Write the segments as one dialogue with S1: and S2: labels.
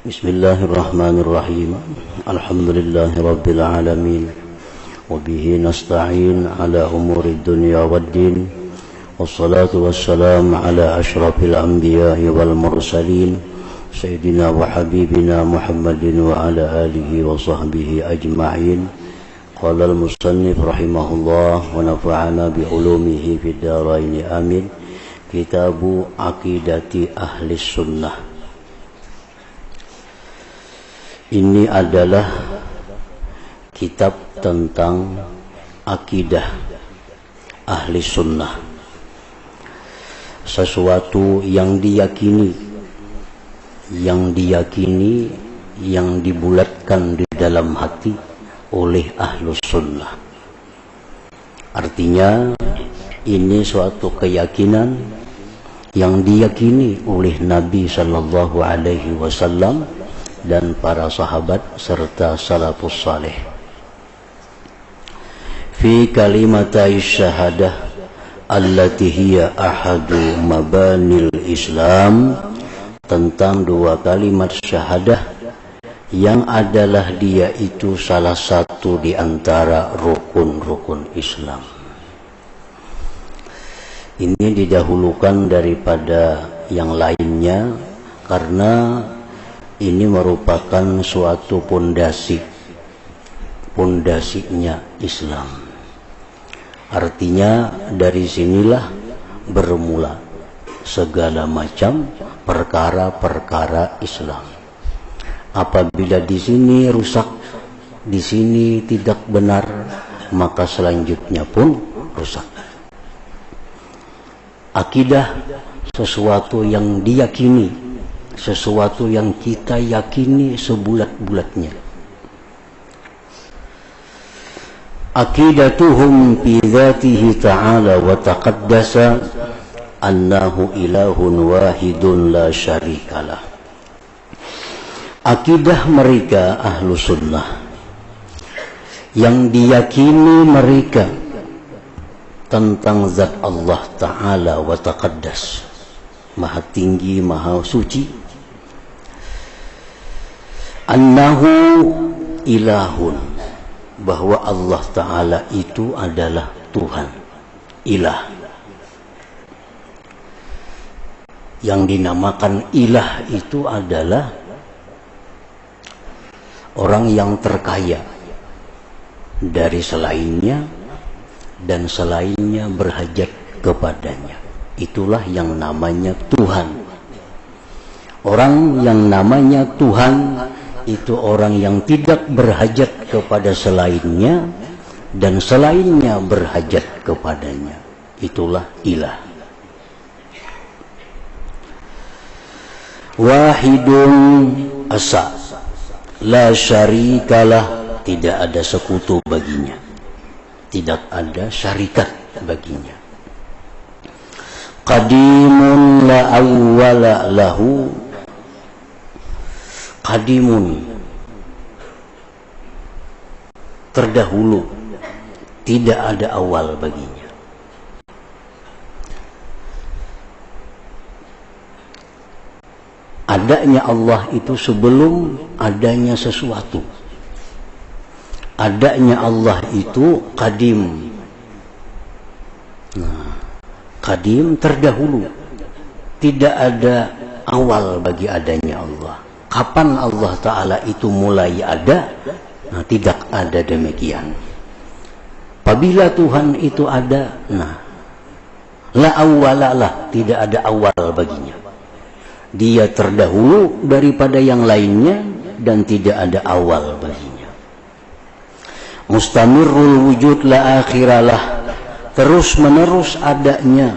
S1: Bismillahirrahmanirrahim. Alhamdulillahi rabbil alamin. Wabihi nasta'in ala umuri dunya waddin. Wassalatu wassalamu ala ashrafil anbiya'i wal mursalin, Sayyidina wa habibina Muhammadin wa ala alihi wa sahbihi ajma'in. Qala al-musannif rahimahullah wa nafa'ana bi ulumihi fid dharain amin. Kitabu Aqidati Ahli Sunnah. Ini adalah kitab tentang akidah ahli sunnah, sesuatu yang diyakini, yang dibulatkan di dalam hati oleh ahlu sunnah. Artinya ini suatu keyakinan yang diyakini oleh Nabi Sallallahu Alaihi Wasallam dan para sahabat serta salafus saleh. Fi kalimatai syahadah allati hiya ahadu mabanil Islam, tentang dua kalimat syahadah yang adalah dia itu salah satu di antara rukun-rukun Islam. Ini didahulukan daripada yang lainnya karena ini merupakan suatu pondasinya Islam. Artinya dari sinilah bermula segala macam perkara-perkara Islam. Apabila di sini rusak, di sini tidak benar, maka selanjutnya pun rusak. Akidah sesuatu yang diyakini, sesuatu yang kita yakini sebulat-bulatnya. Aqidatuhum fi dzatihi ta'ala wa taqaddasa annahu ilahun wahidun la syarikalah. Akidah mereka ahlu sunnah yang diyakini mereka tentang zat Allah Ta'ala wa taqaddas, maha tinggi, maha suci, annahu ilahun, bahwa Allah Ta'ala itu adalah Tuhan, ilah. Yang dinamakan ilah itu adalah orang yang terkaya dari selainnya dan selainnya berhajat kepadanya. Itulah yang namanya Tuhan. Orang yang namanya Tuhan itu orang yang tidak berhajat kepada selainnya dan selainnya berhajat kepadanya. Itulah ilah. Wahidun asa, la syarikalah, tidak ada sekutu baginya, tidak ada syarikat baginya. Qadimun la awwala lahu, qadimun terdahulu, tidak ada awal baginya. Adanya Allah itu sebelum adanya sesuatu. Adanya Allah itu qadim. Nah, qadim terdahulu, tidak ada awal bagi adanya Allah. Kapan Allah Ta'ala itu mulai ada? Nah, tidak ada demikian. Apabila Tuhan itu ada, nah, la awwalalah, tidak ada awal baginya. Dia terdahulu daripada yang lainnya dan tidak ada awal baginya. Mustamirul wujud la akhiralah, terus menerus adanya,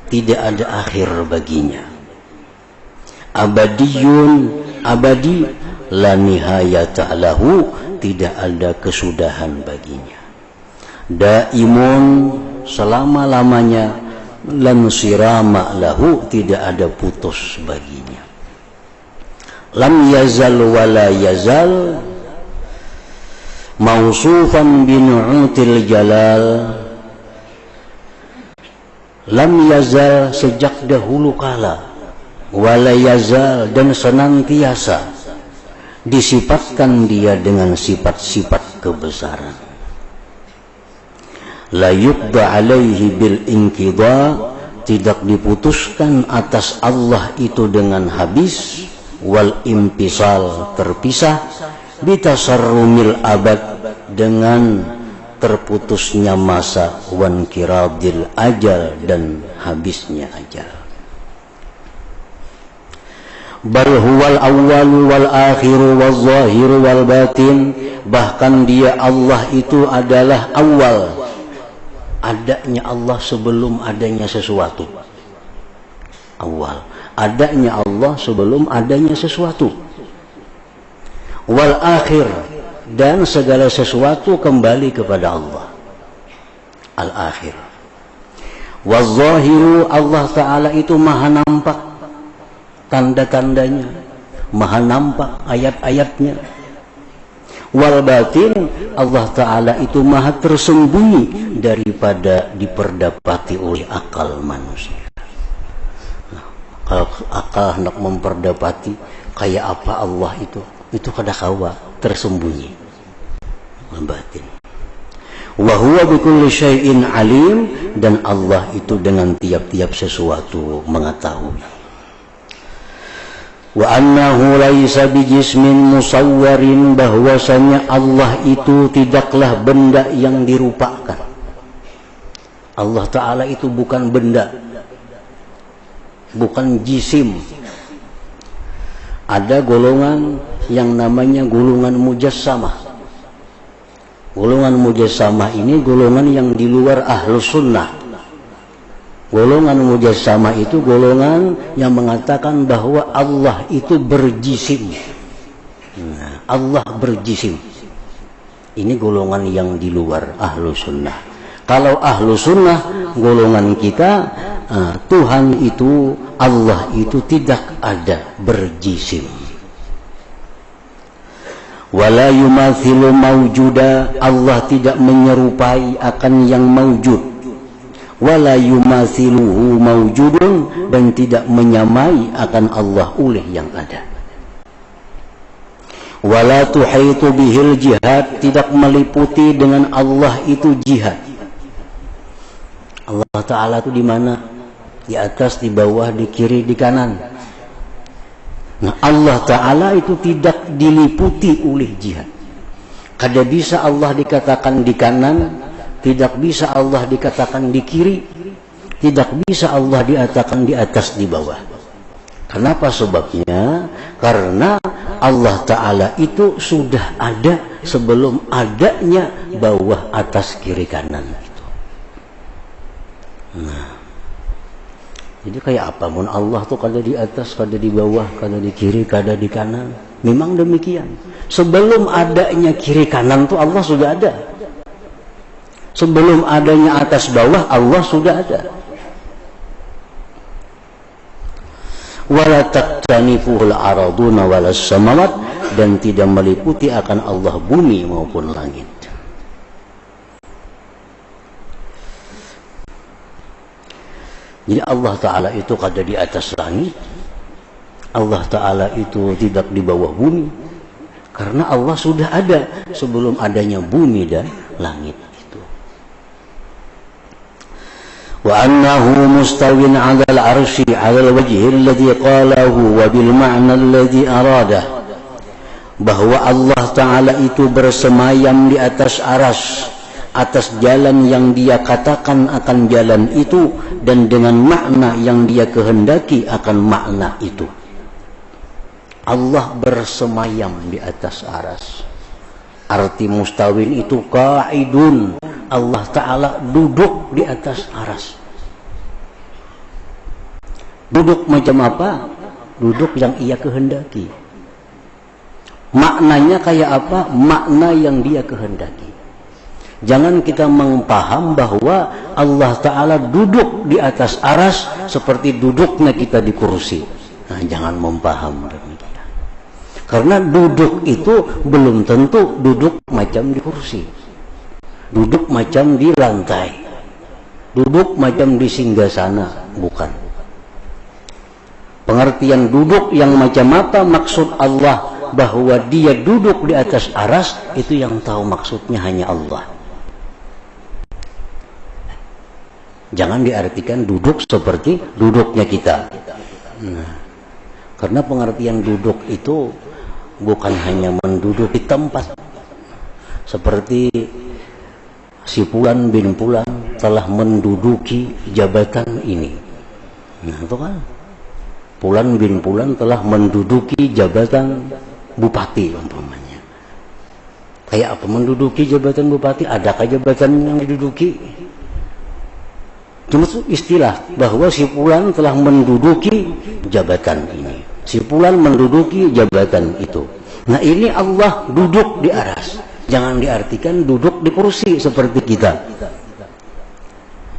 S1: tidak ada akhir baginya. Abadiyun, abadi, la nihayata lahu, tidak ada kesudahan baginya. Daimun, selama-lamanya, lam sirama lahu, tidak ada putus baginya. Lam yazal wala yazal, mausufan binu'util jalal. Lam yazal, sejak dahulu kala, wala yazal, dan senantiasa, disifatkan dia dengan sifat-sifat kebesaran. La yuqda alaihi bil inqidha, tidak diputuskan atas Allah itu dengan habis, wal impisal, terpisah, bitasarrumil abad, dengan terputusnya masa, wan kiradil ajal, dan habisnya ajal. Bal huwal awwalu wal akhiru wal zahiru wal batin, bahkan dia Allah itu adalah awal, adanya Allah sebelum adanya sesuatu. Awal, adanya Allah sebelum adanya sesuatu. Wal akhir, dan segala sesuatu kembali kepada Allah. Al akhir. Wal zahiru, Allah Ta'ala itu maha nampak tanda-tandanya, maha nampak ayat-ayatnya. Wal batin, Allah Ta'ala itu maha tersembunyi daripada diperdapati oleh akal manusia. Nah, kalau akal hendak memperdapati kayak apa Allah itu kada kawa, tersembunyi. Wal batin. Wa huwa bikulli syai'in alim, dan Allah itu dengan tiap-tiap sesuatu mengetahui. Wa annahu laisa bijismin musawwarin, bahwasanya Allah itu tidaklah benda yang dirupakan. Allah Ta'ala itu bukan benda, bukan jisim. Ada golongan yang namanya golongan mujassamah. Golongan mujassamah ini golongan yang di luar ahlus sunnah. Golongan mujassamah itu golongan yang mengatakan bahwa Allah itu berjisim. Nah, Allah berjisim. Ini golongan yang di luar ahlu sunnah. Kalau ahlu sunnah, golongan kita, Tuhan itu, Allah itu tidak ada berjisim. Wala yumathilu mawjuda, Allah tidak menyerupai akan yang mawjud. Wala yumathiluhu mawjudun, dan tidak menyamai akan Allah oleh yang ada. Wala tuhaitu bihil jihad, tidak meliputi dengan Allah itu jihad. Allah Ta'ala itu di mana? Di atas, di bawah, di kiri, di kanan. Nah, Allah Ta'ala itu tidak diliputi oleh jihad. Kada bisa Allah dikatakan di kanan, tidak bisa Allah dikatakan di kiri, tidak bisa Allah dikatakan di atas, di bawah. Kenapa sebabnya? Karena Allah Ta'ala itu sudah ada sebelum adanya bawah, atas, kiri, kanan. Nah, jadi kayak apa? Mun Allah tuh kada di atas, kada di bawah, kada di kiri, kada di kanan. Memang demikian. Sebelum adanya kiri kanan tuh Allah sudah ada. Sebelum adanya atas bawah, Allah sudah ada. Wala taqtanifuhul araduna walas samawat, dan tidak meliputi akan Allah bumi maupun langit. Jadi Allah Ta'ala itu kada di atas langit, Allah Ta'ala itu tidak di bawah bumi, karena Allah sudah ada sebelum adanya bumi dan langit. Wa annahu mustawin 'alal 'arsy 'alal wajhi alladhi qalahu wa bil ma'na alladhi arada, bahwa Allah Ta'ala itu bersemayam di atas aras, atas jalan yang dia katakan akan jalan itu, dan dengan makna yang dia kehendaki akan makna itu. Allah bersemayam di atas aras. Arti mustawin itu qa'idun, Allah Ta'ala duduk di atas aras. Duduk macam apa? Duduk yang ia kehendaki. Maknanya kayak apa? Makna yang dia kehendaki. Jangan kita mempaham bahwa Allah Ta'ala duduk di atas aras seperti duduknya kita di kursi. Nah, jangan mempaham demikian. Karena duduk itu belum tentu duduk macam di kursi. Duduk macam di lantai. Duduk macam di singgasana. Bukan. Pengertian duduk yang macam apa maksud Allah bahwa dia duduk di atas aras, itu yang tahu maksudnya hanya Allah. Jangan diartikan duduk seperti duduknya kita. Nah, karena pengertian duduk itu bukan hanya menduduki tempat. Seperti si Fulan bin Fulan telah menduduki jabatan ini. Nah, itu kan Fulan bin Fulan telah menduduki jabatan bupati umpamanya. Kayak apa menduduki jabatan bupati? Adakah jabatan yang diduduki? Cuma istilah bahwa si Fulan telah menduduki jabatan ini. Si Fulan menduduki jabatan itu. Nah, ini Allah duduk di aras. Jangan diartikan duduk di kursi seperti kita.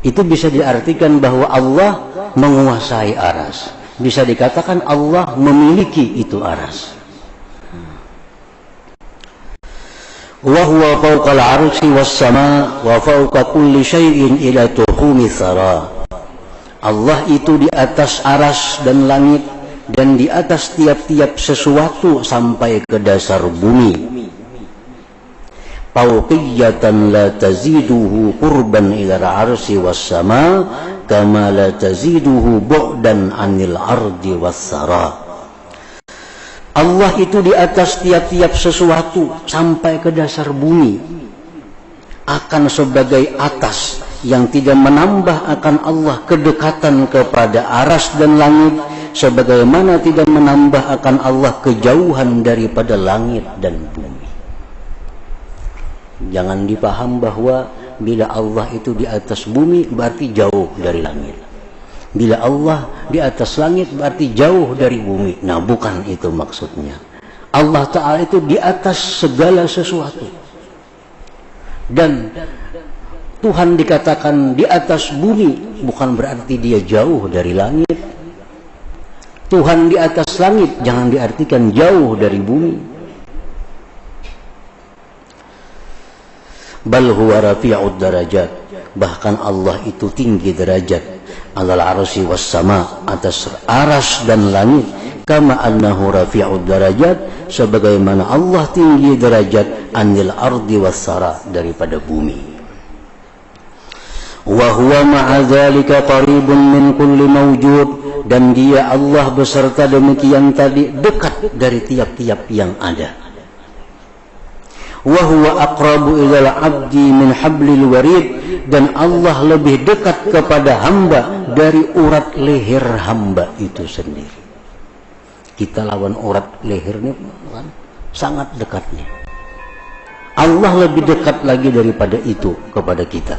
S1: Itu bisa diartikan bahwa Allah menguasai aras. Bisa dikatakan Allah memiliki itu aras. Wa huwa fawqal 'arsy was sama' wa fawqa kulli syai'in ila tuhumi tsara. Allah itu di atas aras dan langit dan di atas tiap-tiap sesuatu sampai ke dasar bumi. Fawqiyatan la taziduhu qurban ila al-'arsy was sama' kama la taziduhu bu'dan 'anil ardi was tsara. Allah itu di atas tiap-tiap sesuatu sampai ke dasar bumi, akan sebagai atas yang tidak menambah akan Allah kedekatan kepada aras dan langit, sebagaimana tidak menambah akan Allah kejauhan daripada langit dan bumi. Jangan dipaham bahwa bila Allah itu di atas bumi berarti jauh dari langit. Bila Allah di atas langit berarti jauh dari bumi. Nah, bukan itu maksudnya. Allah Ta'ala itu di atas segala sesuatu. Dan Tuhan dikatakan di atas bumi bukan berarti dia jauh dari langit. Tuhan di atas langit jangan diartikan jauh dari bumi. Bal huwa rafi'ud darajat. Bahkan Allah itu tinggi derajat. Alal arsy was sama, atas aras dan langit, kama annahu rafi'ud darajat, sebagaimana Allah tinggi derajat anil ardi was sara, daripada bumi. Wa huwa ma'a dzalika qaribun min kulli mawjud, dan dia Allah beserta demikian tadi dekat dari tiap-tiap yang ada. Wa huwa aqrabu ilal abdi min hablil warid, dan Allah lebih dekat kepada hamba dari urat leher hamba itu sendiri. Kita lawan urat leher ini kan sangat dekatnya. Allah lebih dekat lagi daripada itu kepada kita.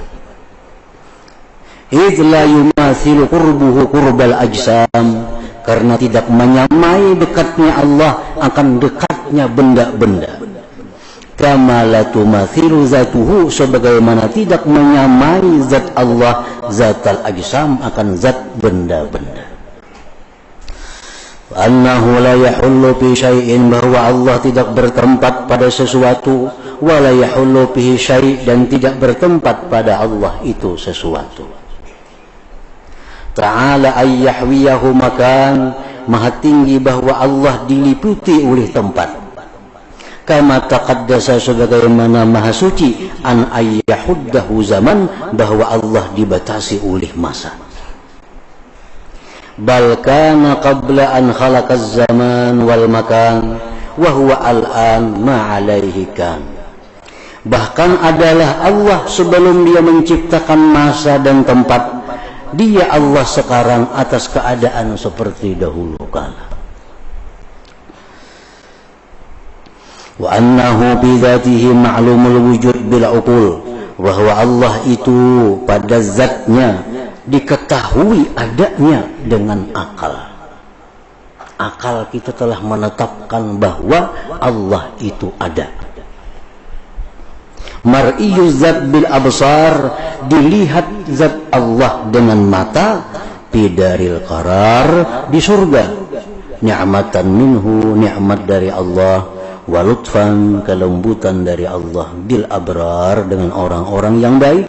S1: Idz la yumathilu qurbuhu qurbal ajsam, karena tidak menyamai dekatnya Allah akan dekatnya benda-benda. Kama la tumathilu zatuhu, sebagaimana tidak menyamai zat Allah zatal ajsam akan zat benda-benda. Annahu la yahullu fi syai'in, bahwa Allah tidak bertempat pada sesuatu, wa la yahullu fihi syai', dan tidak bertempat pada Allah itu sesuatu. Ta'ala ay yahwiyahu makan, maha tinggi bahwa Allah diliputi oleh tempat. Kama taqaddasa, sebagaimana maha suci, an ayyahuddahu zaman, bahwa Allah dibatasi oleh masa. Bal kana qabla an khalaqaz zaman wal makan wa huwa al-an ma alaihi kan. Bahkan adalah Allah sebelum dia menciptakan masa dan tempat, dia Allah sekarang atas keadaan seperti dahulu kala. Wa annahu bi dzatihi ma'lumul wujud bil uqul, bahwa Allah itu pada zatnya diketahui adanya dengan akal. Akal kita telah menetapkan bahwa Allah itu ada. Mar'iyyu zat bil absar, dilihat zat Allah dengan mata, bidaril qarar, di surga. Ni'matan minhu, nikmat dari Allah, walutfan, kelembutan dari Allah, bil abrar, dengan orang-orang yang baik,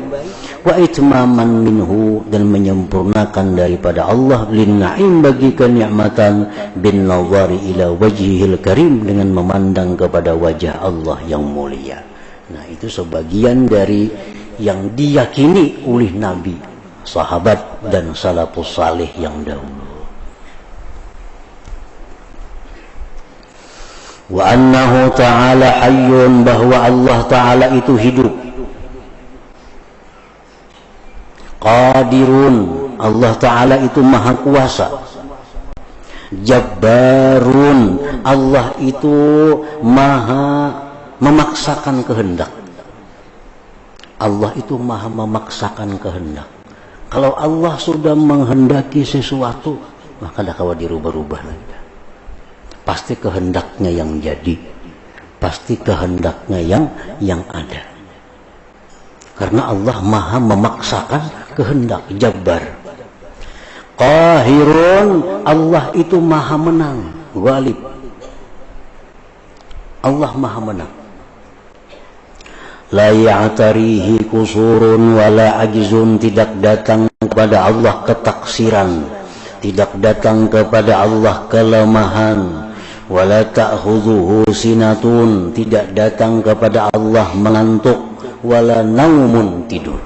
S1: wa itmaman minhu, dan menyempurnakan daripada Allah, lin na'im, bagi kenikmatan, bin nazari ila wajhil karim, dengan memandang kepada wajah Allah yang mulia. Nah, itu sebagian dari yang diyakini oleh Nabi, sahabat, dan salafus salih yang dahulu. Wa annahu ta'ala hayyun, bahwa Allah Ta'ala itu hidup. Qadirun, Allah Ta'ala itu maha kuasa. Jabbarun, Allah itu maha memaksakan kehendak. Allah itu maha memaksakan kehendak. Kalau Allah sudah menghendaki sesuatu, maka dah kawa dirubah-rubah lagi. Pasti kehendaknya yang jadi, pasti kehendaknya yang ada. Karena Allah maha memaksakan kehendak. Jabbar. Qahirun, Allah itu maha menang, ghalib. Allah maha menang. La ya'tarihi kusurun wala ajzun, tidak datang kepada Allah ketaksiran, tidak datang kepada Allah kelemahan. Wala ta'khudhuhu sinatun, tidak datang kepada Allah mengantuk. Wala naumun, tidur.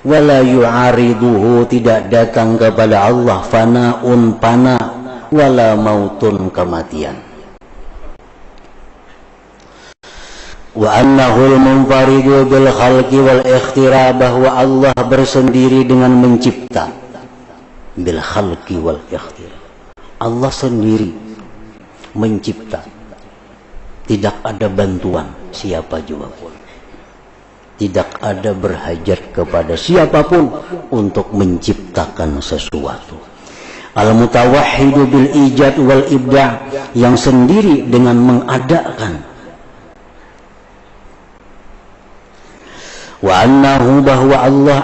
S1: Wala yu'ariduhu, tidak datang kepada Allah fana'un, pana. Wala mautun, kematian. Wa annahul munfaridu bil khalqi wal ikhtira, bahwa Allah bersendiri dengan mencipta. Bil khalqi wal ikhtira, Allah sendiri mencipta, tidak ada bantuan siapa juga pun, tidak ada berhajat kepada siapapun untuk menciptakan sesuatu. Al-mutawahhidu bil ijad wal ibda', yang sendiri dengan mengadakan. Wa annahu, bahwa Allah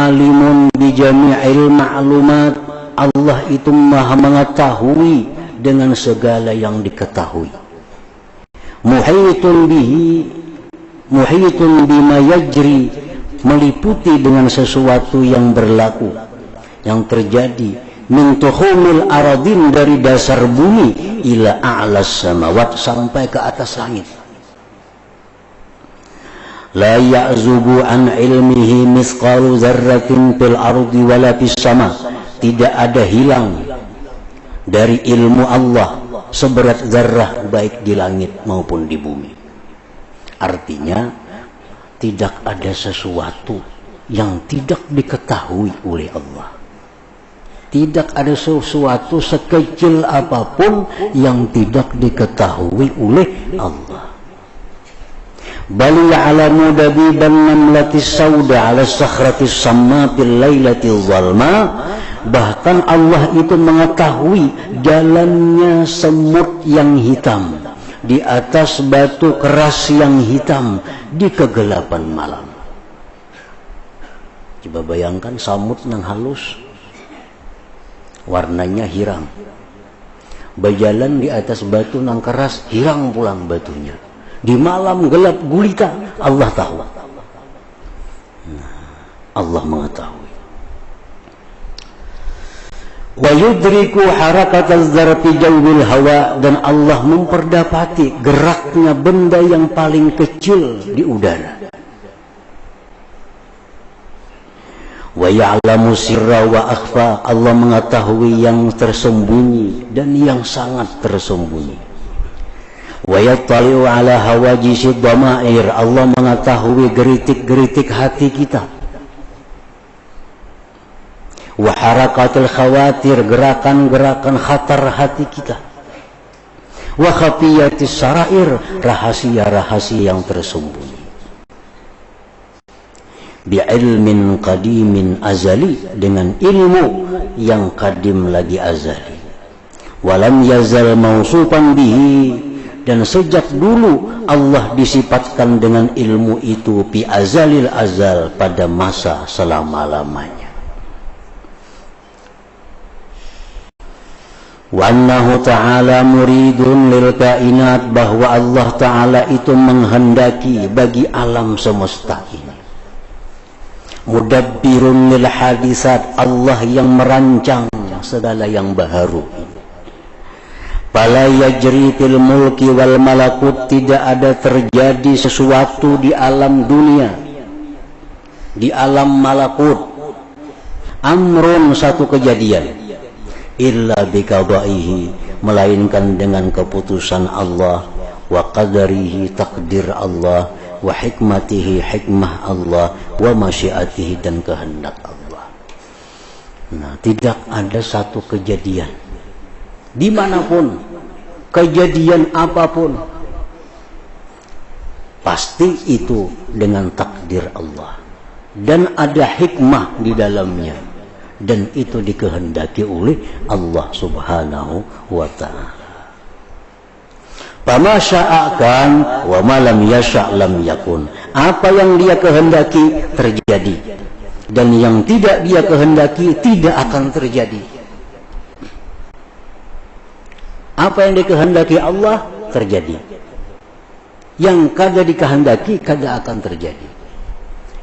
S1: alimun bi jami'il ma'lumat, Allah itu maha mengetahui dengan segala yang diketahui. Muhitun bihi, muhitun bima yajri, meliputi dengan sesuatu yang berlaku, yang terjadi. Min tuhumil aradin, dari dasar bumi, ila a'las samawat, sampai ke atas langit. La ya'zubu an ilmihi misqalu dzarratin fil ardi wala fis sama, tidak ada hilang dari ilmu Allah seberat zarrah, baik di langit maupun di bumi. Artinya tidak ada sesuatu yang tidak diketahui oleh Allah. Tidak ada sesuatu sekecil apapun yang tidak diketahui oleh Allah. Bal ya'lamu dabiban namlatis sauda 'ala sakhratis samma bil lailatil zalma, bahkan Allah itu mengetahui jalannya semut yang hitam di atas batu keras yang hitam di kegelapan malam. Coba bayangkan semut yang halus, warnanya hirang, berjalan di atas batu yang keras, hirang pulang batunya. Di malam gelap gulita, Allah tahu. Allah mengetahui. Wa yudriku harakataz zarfi jawil hawa, dan Allah memperdapati geraknya benda yang paling kecil di udara. Wa ya'lamu sirra wa akhfa, Allah mengetahui yang tersembunyi dan yang sangat tersembunyi. Wa yattali'u ala hawajisid dhamair, Allah mengetahui geritik-geritik hati kita. Wa harakatul khawatir, gerakan-gerakan khatar hati kita. Wa khafiyatis sarair, rahasia-rahasia yang tersembunyi. Bi'ilmin qadimin azali, dengan ilmu yang qadim lagi azali. Walam yazal mausufan bihi, dan sejak dulu Allah disifatkan dengan ilmu itu bi azalil azal, pada masa selama-lamanya. Wa annahu ta'ala muridun lil kainat, bahwa Allah Ta'ala itu menghendaki bagi alam semesta ini. Mudabbirun lil hadisat, Allah yang merancang segala yang baharu. Fala yajri fil mulki wal malakut, tidak ada terjadi sesuatu di alam dunia, di alam malakut, amrun satu kejadian, illa biqadaihi, melainkan dengan keputusan Allah, wa qadarihi, takdir Allah, wa hikmatihi, hikmah Allah, wa masyiatihi, dan kehendak Allah. Nah, tidak ada satu kejadian dimanapun, kejadian apapun, pasti itu dengan takdir Allah dan ada hikmah di dalamnya, dan itu dikehendaki oleh Allah Subhanahu wa ta'ala. Fama sya'akan wa ma lam yasha' lam yakun. Apa yang dia kehendaki terjadi, dan yang tidak dia kehendaki tidak akan terjadi. Apa yang dikehendaki Allah terjadi, yang kada dikehendaki kada akan terjadi.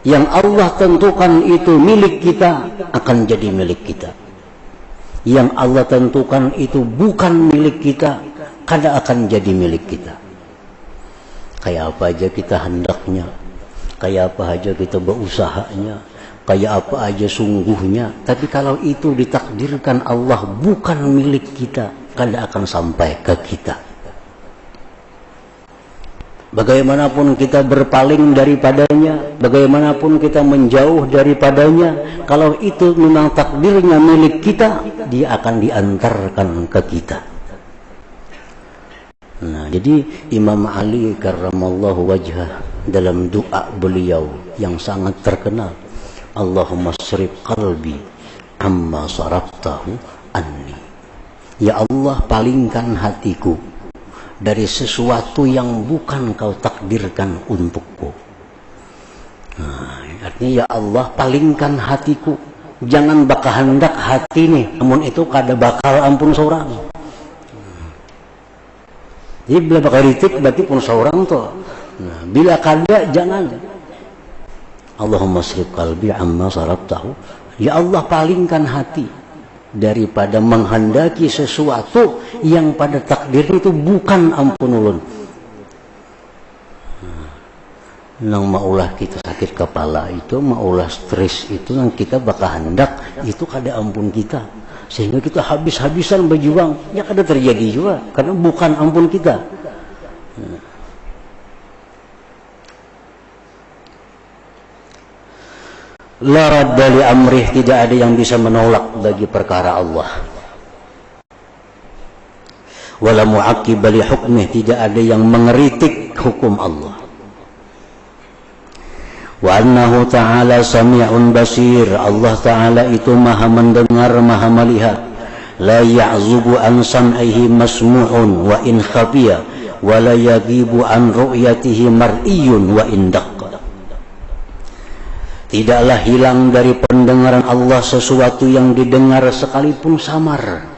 S1: Yang Allah tentukan itu milik kita akan jadi milik kita. Yang Allah tentukan itu bukan milik kita kada akan jadi milik kita. Kayak apa aja kita hendaknya, kayak apa aja kita berusahanya, kayak apa aja sungguhnya, tapi kalau itu ditakdirkan Allah bukan milik kita, kada akan sampai ke kita. Bagaimanapun kita berpaling daripadanya, bagaimanapun kita menjauh daripadanya, kalau itu memang takdirnya milik kita, dia akan diantarkan ke kita. Nah, jadi Imam Ali karramallahu wajhah dalam doa beliau yang sangat terkenal, Allahumma srif qalbi amma saraftahu anni. Ya Allah, palingkan hatiku dari sesuatu yang bukan kau takdirkan untukku. Nah, artinya ya Allah, palingkan hatiku, jangan bakal hendak hati nih, namun itu kada bakal ampun seorang. Jadi bila bakal ritik berarti pun seorang tuh. Nah, bila kada jangan. Allahumma srif qalbi amma saraftahu. Ya Allah, palingkan hati daripada menghendaki sesuatu yang pada takdir itu bukan ampun ulun. Nang maulah kita sakit kepala itu, maulah stres itu, nang kita bakal hendak itu kada ampun kita, sehingga kita habis-habisan berjuang, ya kada terjadi juga karena bukan ampun kita. La radda li amrih, tidak ada yang bisa menolak bagi perkara Allah. Wala mu'aqqiba li hukmih, tidak ada yang mengeritik hukum Allah. Wa annahu ta'ala sami'un basir, Allah ta'ala itu maha mendengar, maha melihat. La ya'zubu an sam'ihi masmu'un wa in khafiya, wa la yagibu an ru'yatihi mar'iyun wa in daqqa. Tidaklah hilang dari pendengaran Allah sesuatu yang didengar sekalipun samar,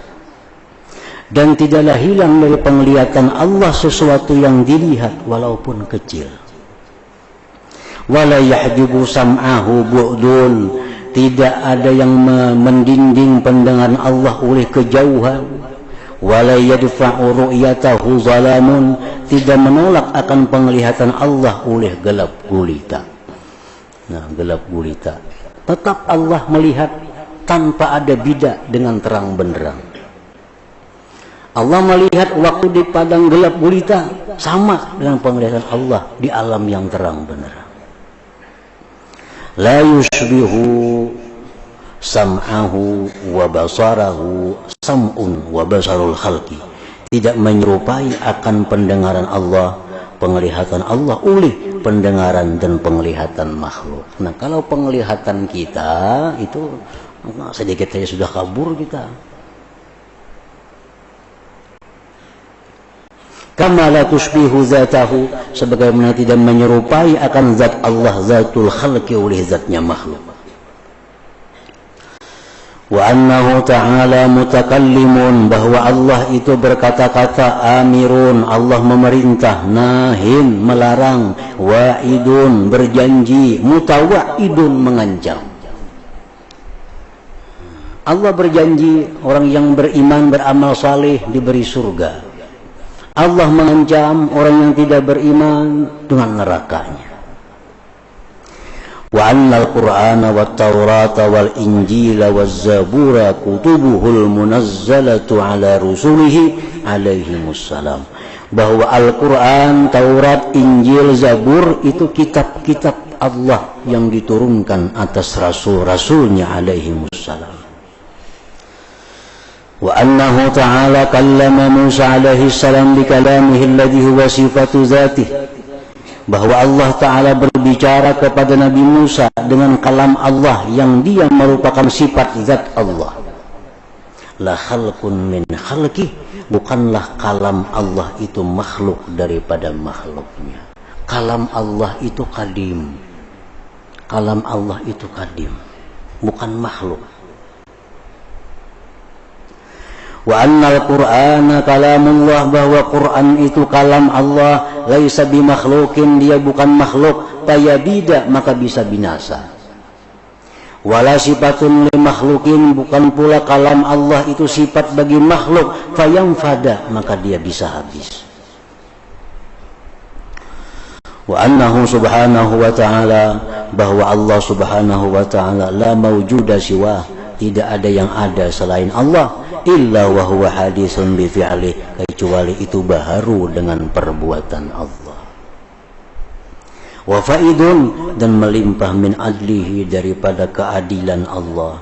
S1: dan tidaklah hilang dari penglihatan Allah sesuatu yang dilihat walaupun kecil. Wala yahjibu sam'ahu bu'dun, tidak ada yang mendinding pendengaran Allah oleh kejauhan. Wala yadfa'u ru'yatahu zalamun, tidak menolak akan penglihatan Allah oleh gelap gulita. Nah, gelap gulita tetap Allah melihat tanpa ada bida dengan terang benderang. Allah melihat waktu di padang gelap gulita sama dengan penglihatan Allah di alam yang terang benderang. La yushbihu sam'ahu wa basarahu sam'un wa basarul khalqi, tidak menyerupai akan pendengaran Allah, penglihatan Allah oleh pendengaran dan penglihatan makhluk. Nah, kalau penglihatan kita itu sedikit saja sudah kabur kita. Kama la tushbihu zatahu, sebagaimana tidak menyerupai akan zat Allah, zatul khalqi oleh zatnya makhluk. Wa annahu ta'ala mutakallimun, bahwa Allah itu berkata-kata, amirun, Allah memerintah, nahin, melarang, wa'idun, berjanji, mutawa'idun, mengancam. Allah berjanji orang yang beriman beramal saleh diberi surga. Allah mengancam orang yang tidak beriman dengan nerakanya. Wa annal Qur'ana wat Taurata wal Injila waz Zabura kutubuhul munazzalatu ala rusulihi alaihimussalam, bahwa Al-Qur'an, Taurat, Injil, Zabur itu kitab-kitab Allah yang diturunkan atas rasul-rasulnya alaihimussalam. Wa annahu ta'ala kallama Musa alaihi salam bi kalamihi alladhi huwa sifatu dzatihi, bahwa Allah Ta'ala berbicara kepada Nabi Musa dengan kalam Allah yang dia merupakan sifat zat Allah. La khalqun min khalqi, bukanlah kalam Allah itu makhluk daripada makhluknya. Kalam Allah itu kadim. Kalam Allah itu kadim, bukan makhluk. Wa annal Qur'ana kalamullah, bahwa Quran itu kalam Allah, laisa bimakhlukin, dia bukan makhluk, fayabida, maka bisa binasa. Wala sifatun li makhlukin, bukan pula kalam Allah itu sifat bagi makhluk, fayamfada, maka dia bisa habis. Wa annahu subhanahu wa ta'ala, bahwa Allah subhanahu wa ta'ala la mawjuda siwah, tidak ada yang ada selain Allah, illa wa huwa hadisun bi fi'li, kecuali itu baharu dengan perbuatan Allah. Wa faidun, dan melimpah min adlihi, daripada keadilan Allah,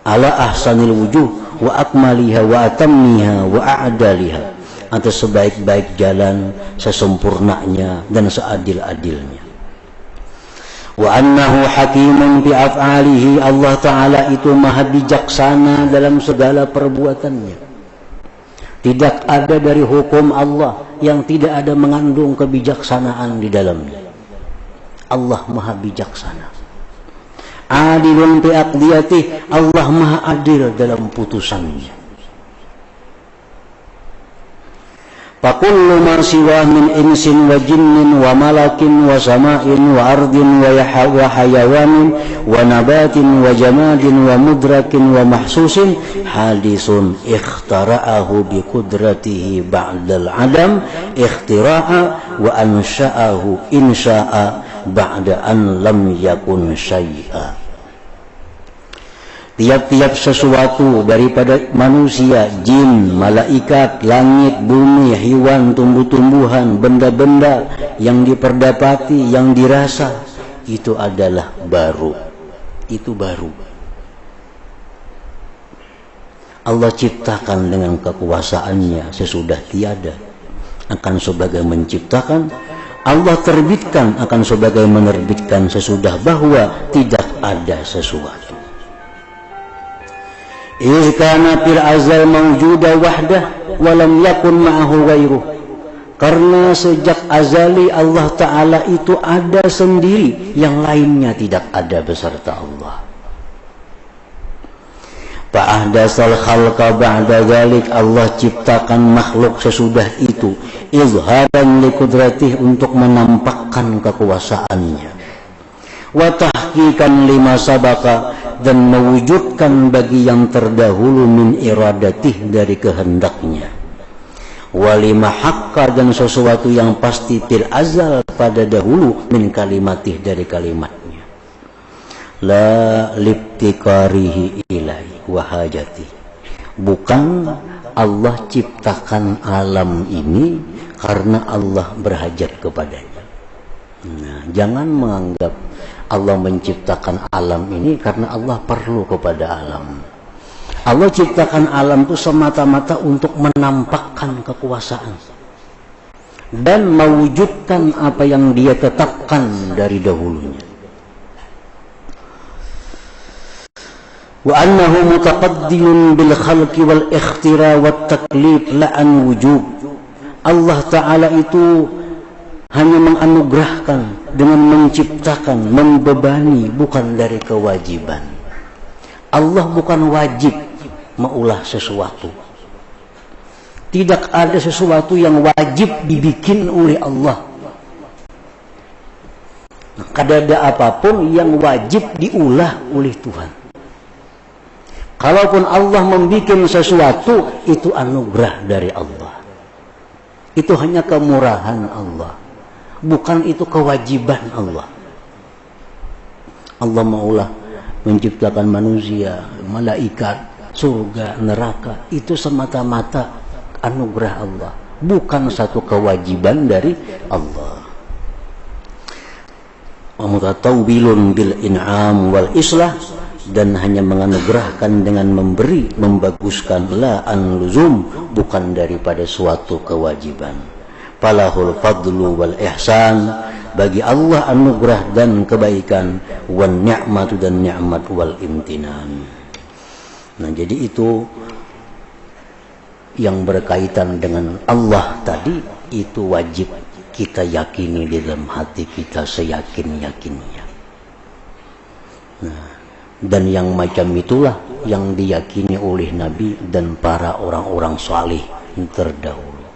S1: ala ahsanil wujuh wa akmaliha wa atammiha wa a'daliha, atas sebaik-baik jalan, sesempurnanya dan seadil-adilnya. Wa annahu hakimun fi af'alihi, Allah Ta'ala itu maha bijaksana dalam segala perbuatannya. Tidak ada dari hukum Allah yang tidak ada mengandung kebijaksanaan di dalamnya. Allah maha bijaksana. Adilun fi aqdiyatih, Allah maha adil dalam putusannya. Fakullu ma siwa min insin wa jinnin wa malakin wa sama'in wa ardin wa hayawanin wa nabatin wa jamadin wa mudrakin wa mahsusin hadisun ikhtara'ahu bi qudratihi ba'dal adam ikhtira'a wa ansha'ahu insya'a ba'da an lam yakun syai'a. Tiap-tiap sesuatu daripada manusia, jin, malaikat, langit, bumi, hewan, tumbuh-tumbuhan, benda-benda yang diperdapati, yang dirasa, itu adalah baru. Itu baru. Allah ciptakan dengan kekuasaannya sesudah tiada. Akan sebagai menciptakan, Allah terbitkan akan sebagai menerbitkan sesudah bahwa tidak ada sesuatu. Izkana fil azal mawjuda wahdah walam yakun ma'ahu ghairuh, karena sejak azali Allah Ta'ala itu ada sendiri, yang lainnya tidak ada beserta Allah. Fa'ahdasal khalqa ba'da dzalik, Allah ciptakan makhluk sesudah itu, izharan li qudratih, untuk menampakkan kekuasaannya, wa tahqiqan lima sabaqa, dan mewujudkan bagi yang terdahulu min iradatih, dari kehendaknya, walima haqqa, dan sesuatu yang pasti fil azal pada dahulu, min kalimatih, dari kalimatnya, la libtikarihi ilai wa hajati, bukan Allah ciptakan alam ini karena Allah berhajat kepadanya. Nah, jangan menganggap Allah menciptakan alam ini karena Allah perlu kepada alam. Allah ciptakan alam itu semata-mata untuk menampakkan kekuasaan dan mewujudkan apa yang dia tetapkan dari dahulunya. Wa annahu mutaqaddilun bil khalqi wal ikhtira wat taklif la an wujub. Allah Ta'ala itu hanya menganugerahkan dengan menciptakan, membebani, bukan dari kewajiban. Allah bukan wajib meulah sesuatu. Tidak ada sesuatu yang wajib dibikin oleh Allah. Kada ada apapun yang wajib diulah oleh Tuhan. Kalaupun Allah membuat sesuatu, itu anugerah dari Allah. Itu hanya kemurahan Allah. Bukan itu kewajiban Allah. Allah maulah menciptakan manusia, malaikat, surga, neraka. Itu semata-mata anugerah Allah. Bukan satu kewajiban dari Allah. Mutatawbilun bil in'am wal islah, dan hanya menganugerahkan dengan memberi, membaguskan, la an luzum, bukan daripada suatu kewajiban. Falahul fadlu wal ihsan, bagi Allah anugerah dan kebaikan, wan ni'matu, dan nikmat, wal imtinan. Nah, jadi itu yang berkaitan dengan Allah tadi, itu wajib kita yakini di dalam hati kita seyakin-yakinnya. Nah, dan yang macam itulah yang diyakini oleh Nabi dan para orang-orang salih terdahulu.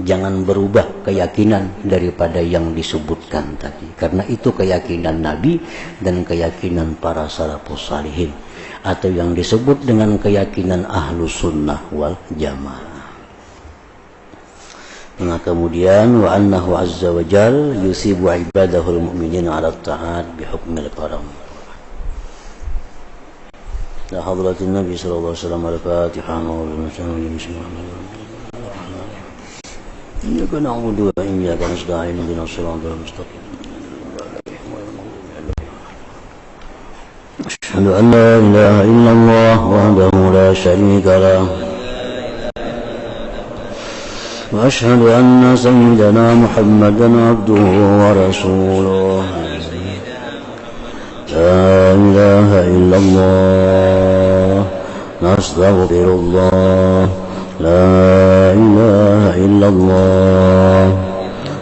S1: Jangan berubah keyakinan daripada yang disebutkan tadi, karena itu keyakinan Nabi dan keyakinan para salafus salihin, atau yang disebut dengan keyakinan ahlus sunnah wal jamaah. Nah, kemudian wa annahu azza wa jal yusibu ibadahul mu'minin ala ta'at bihukmil karam. La hadratin Nabi sallallahu alaihi wasallam al-Fatihah wa iyyaka na'budu wa iyyaka nasta'in ihdinas siratal mustaqim. Asyhadu an la ilaha illallah wahdahu la syarika lah. وأشهد أن سيدنا محمدا عبده ورسوله. لا إله إلا الله نستغفر الله. لا إله إلا الله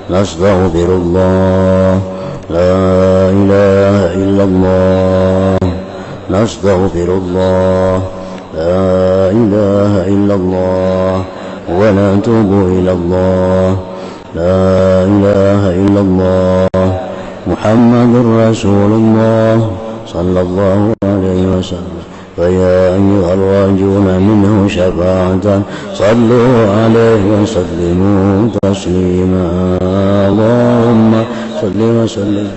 S1: نستغفر الله. لا إله إلا الله نستغفر الله. لا إله إلا الله ونتوب إلى الله. لا إله إلا الله محمد رسول الله صلى الله عليه وسلم. فيا أيها الراجون منه شفاعة صلوا عليه وسلموا تسليما. اللهم صل وسلم